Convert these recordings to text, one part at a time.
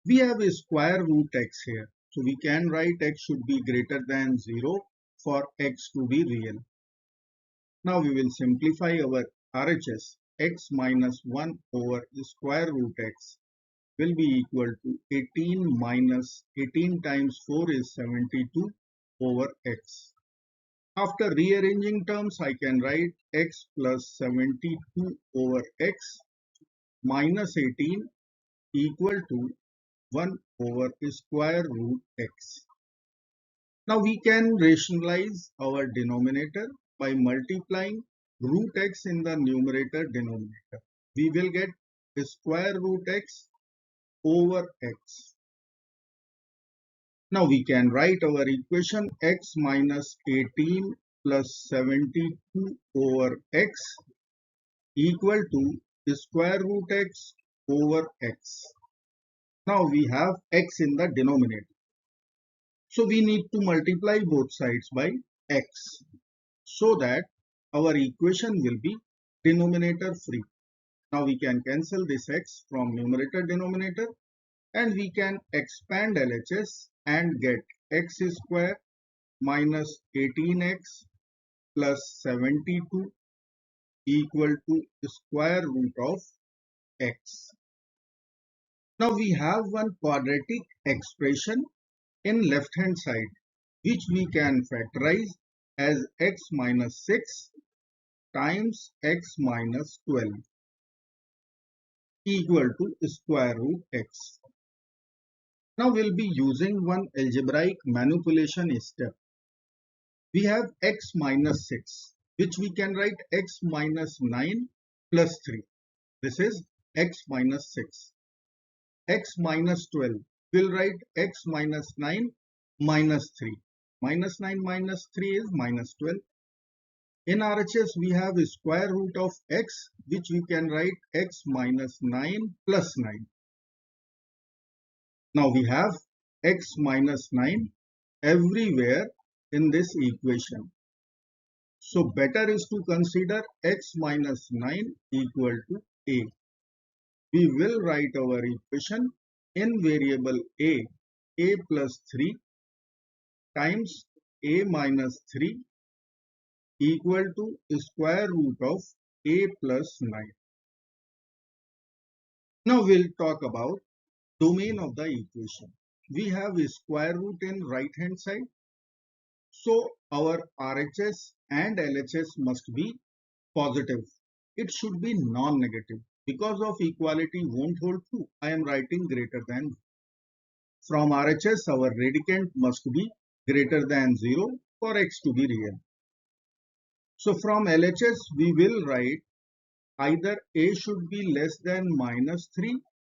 We have a square root x here. So we can write x should be greater than 0 for x to be real. Now we will simplify our RHS. X minus 1 over the square root x will be equal to 18 minus 18 times 4 is 72 over x. After rearranging terms, I can write x plus 72 over x minus 18 equal to 1 over square root x. Now we can rationalize our denominator by multiplying root x in the numerator denominator. We will get square root x over x. Now we can write our equation x minus 18 plus 72 over x equal to square root x over x. Now we have x in the denominator. So we need to multiply both sides by x so that our equation will be denominator free. Now we can cancel this x from numerator denominator and we can expand LHS and get x square minus 18x plus 72 equal to square root of x. Now we have one quadratic expression in left hand side which we can factorize as x minus 6 times x minus 12 equal to square root x. Now we'll be using one algebraic manipulation step. We have x minus 6 which we can write x minus 9 plus 3. This is x minus 6. X minus 12 we'll write x minus 9 minus 3. Minus 9 minus 3 is minus 12. In RHS we have a square root of x which we can write x minus 9 plus 9. Now we have x minus 9 everywhere in this equation. So better is to consider x minus 9 equal to a. We will write our equation in variable a plus 3 times a minus 3 equal to square root of a plus 9. Now we'll talk about domain of the equation. We have a square root in right hand side. So our RHS and LHS must be positive. It should be non-negative. Because of equality won't hold true, I am writing greater than. From RHS, our radicand must be greater than 0 for x to be real. So from LHS, we will write either a should be less than minus 3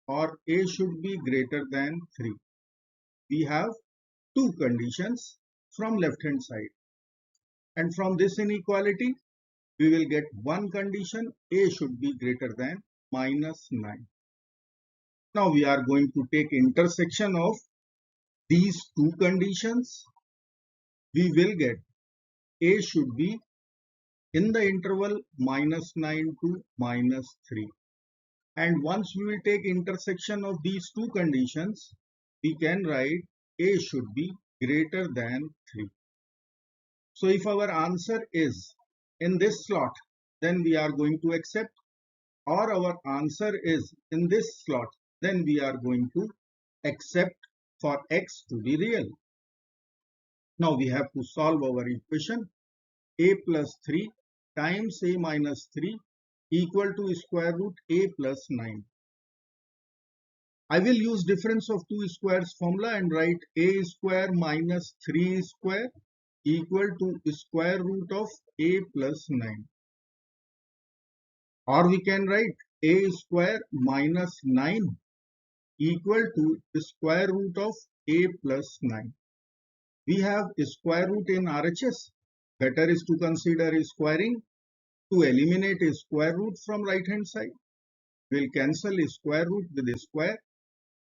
or a should be greater than 3. We have two conditions from left hand side. And from this inequality, we will get one condition, a should be greater than minus 9. Now we are going to take intersection of these two conditions. We will get a should be in the interval minus 9 to minus 3. And once we will take intersection of these two conditions, we can write a should be greater than 3. So if our answer is in this slot, then we are going to accept, or our answer is in this slot, then we are going to accept for x to be real. Now we have to solve our equation a plus 3 times a minus 3 equal to square root a plus 9. I will use difference of two squares formula and write a square minus 3 square equal to square root of a plus 9. Or we can write a square minus 9 equal to square root of a plus 9. We have square root in RHS. Better is to consider squaring to eliminate a square root from right hand side. We'll cancel a square root with a square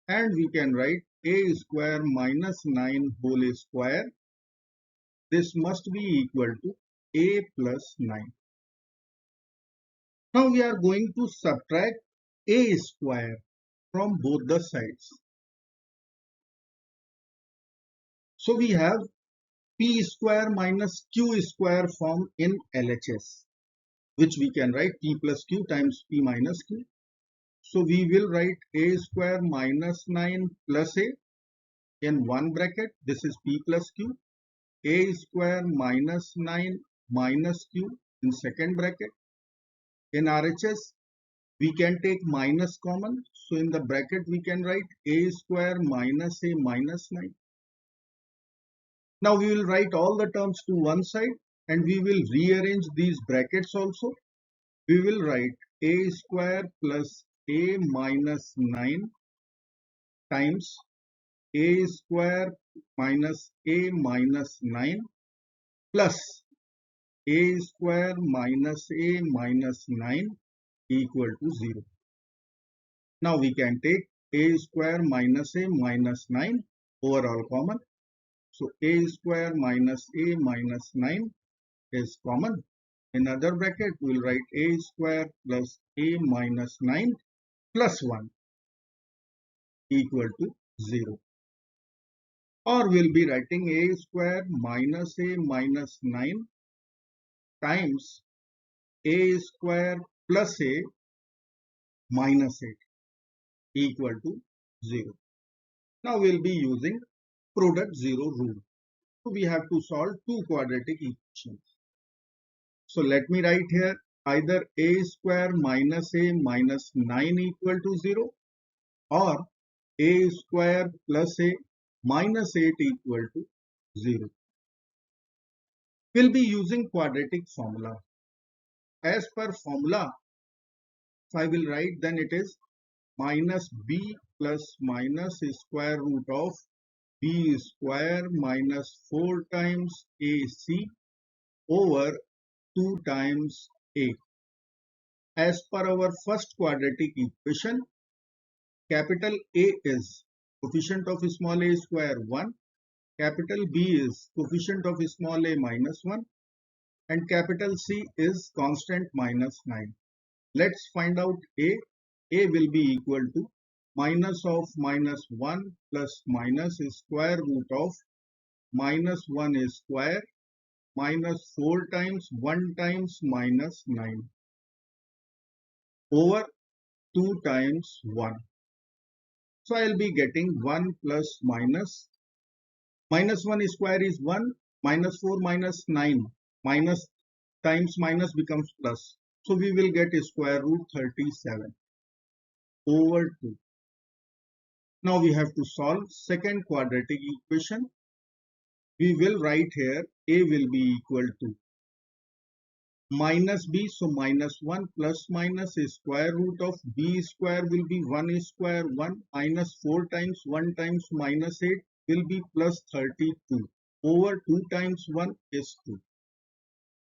and we can write a square minus 9 whole square. This must be equal to a plus 9. Now we are going to subtract a square from both the sides. So we have p square minus q square form in LHS, which we can write p plus q times p minus q. So we will write a square minus 9 plus a in one bracket. This is p plus q. A square minus 9 minus q in second bracket. In RHS, we can take minus common. So in the bracket, we can write a square minus a minus 9. Now we will write all the terms to one side and we will rearrange these brackets also. We will write a square plus a minus 9 times a square minus a minus 9 plus a square minus a minus 9 equal to 0. Now we can take a square minus a minus 9 overall common. So a square minus a minus 9 is common. In other bracket, we will write a square plus a minus 9 plus 1 equal to 0. Or we will be writing a square minus a minus 9 times a square plus a minus 8 equal to 0. Now we will be using product 0 rule. So we have to solve two quadratic equations. So let me write here either a square minus a minus 9 equal to 0 or a square plus a minus 8 equal to 0. We'll be using quadratic formula. As per formula, if I will write, then it is minus b plus minus square root of b square minus 4 times ac over 2 times a. As per our first quadratic equation, capital A is coefficient of small a square 1, capital B is coefficient of small a minus 1, and capital C is constant minus 9. Let's find out A. A will be equal to minus of minus 1 plus minus square root of minus 1 square minus 4 times 1 times minus 9 over 2 times 1. So I'll be getting 1 plus minus 1 square is 1 minus 4 minus 9 minus times minus becomes plus. So we will get a square root 37 over 2. Now we have to solve second quadratic equation. We will write here a will be equal to minus b, so minus 1 plus minus square root of b square will be 1 square 1 minus 4 times 1 times minus 8 will be plus 32 over 2 times 1 is 2.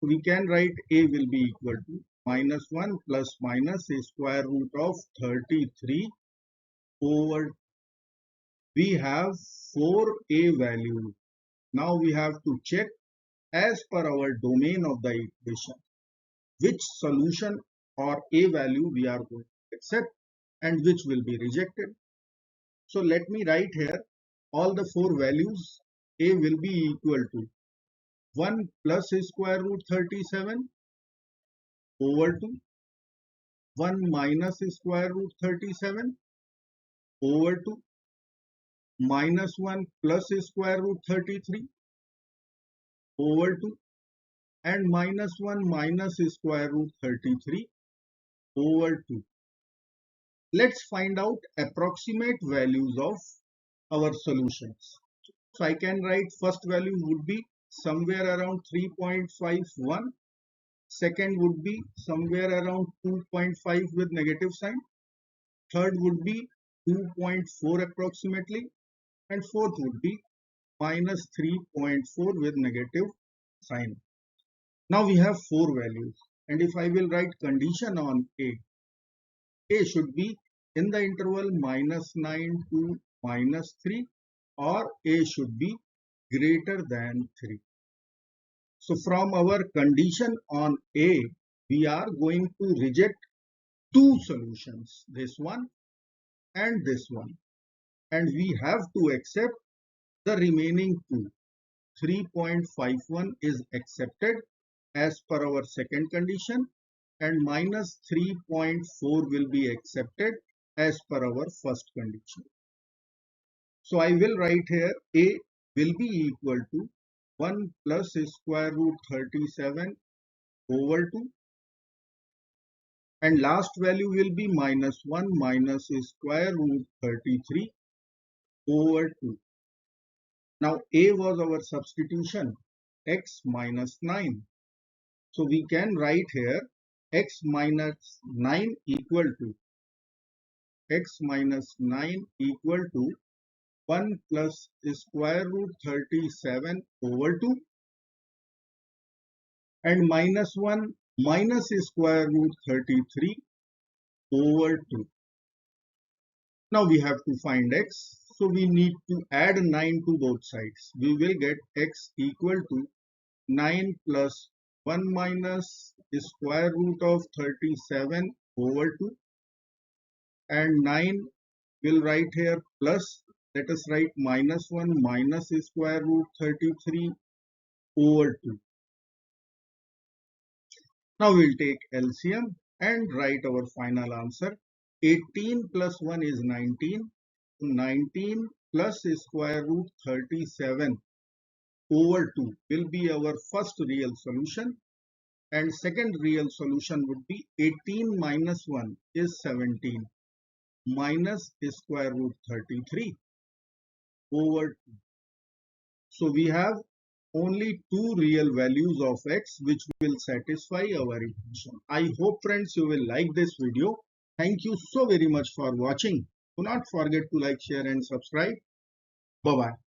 We can write a will be equal to minus 1 plus minus square root of 33 over. We have 4a value. Now we have to check as per our domain of the equation which solution or a value we are going to accept and which will be rejected. So let me write here all the four values. A will be equal to 1 plus square root 37 over 2, 1 minus square root 37 over 2, minus 1 plus square root 33 over 2, and minus 1 minus square root 33 over 2. Let's find out approximate values of our solutions. So I can write first value would be somewhere around 3.51. Second would be somewhere around 2.5 with negative sign. Third would be 2.4 approximately. And fourth would be minus 3.4 with negative sign. Now we have four values. And if I will write condition on A should be in the interval minus 9 to minus 3 or A should be greater than 3. So from our condition on A, we are going to reject two solutions, this one and this one. And we have to accept The remaining two, 3.51 is accepted as per our second condition, and minus 3.4 will be accepted as per our first condition. So I will write here A will be equal to 1 plus square root 37 over 2, and last value will be minus 1 minus square root 33 over 2. Now A was our substitution, x minus 9. So we can write here x minus 9 equal to 1 plus square root 37 over 2, and minus 1 minus square root 33 over 2. Now we have to find x. So we need to add 9 to both sides. We will get x equal to 9 plus 1 minus square root of 37 over 2, and 9 will write here plus, let us write minus 1 minus square root 33 over 2. Now we'll take LCM and write our final answer. 18 plus 1 is 19. 19 plus square root 37 over 2 will be our first real solution, and second real solution would be 18 minus 1 is 17 minus square root 33 over 2. So we have only two real values of x which will satisfy our equation. I hope friends you will like this video. Thank you so very much for watching. Do not forget to like, share and subscribe. Bye bye.